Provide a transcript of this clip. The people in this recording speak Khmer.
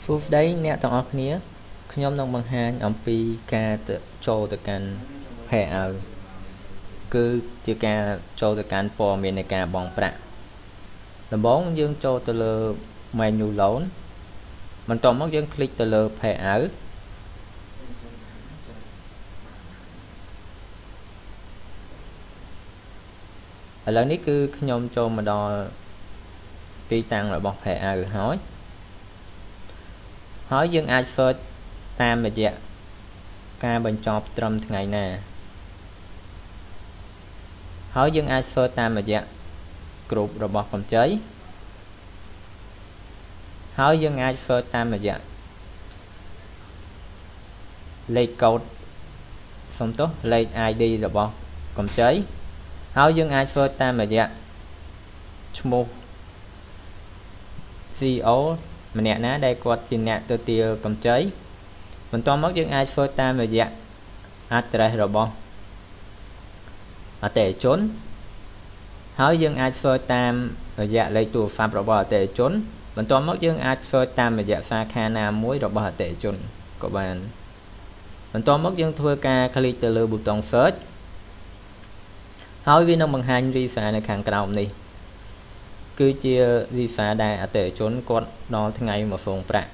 សួស្តីអ្នកទាំងអស់គ្នាខ្ញុំនឹងបង្ហាញអំពីការចូលទៅកាន់ payout គឺជាការចូលទៅកាន់ព័ត៌មាននៃការបង់ប្រាក់ដំបូងយើងចូលទៅលើ menu loan បន្ទាប់មកយើងคลิกទៅលើ payout ឥឡូវនេះគឺខ្ញុំចូលមកដល់ទីតាំងរបស់ payout ហើយយើងអាច search តាមរយៈការបញ្ចប់ត្រឹមថ្ងៃណាហើយយើងអាច search តាមរយៈ group របស់កម្ចីហើយយើងអាច search តាមរយៈលេខកូដលេខ ID របស់កម្ចីហើយយើងអាច search តាមរយៈឈ្មោះ CEO ម្នាក់ណាដែលគាត់ជាអ្នកទទួលកម្ចីបន្ទាប់មកយើងអាច search តាមរយៈ address របស់អតិថិជនហើយយើងអាច search តាមរយៈលេខទូរស័ព្ទរបស់អតិថិជនបន្ទាប់មកយើងអាច search តាមរយៈសាខាណាមួយរបស់អតិថិជនក៏បានបន្ទាប់មកយើងធ្វើការ click ទៅលើប៊ូតុង search ហើយវានឹងបង្ហាញ visa នៅខាងក្រោមនេះគឺជា visa ដែលអតិថិជនគាត់ដល់ថ្ងៃមកសងប្រាក់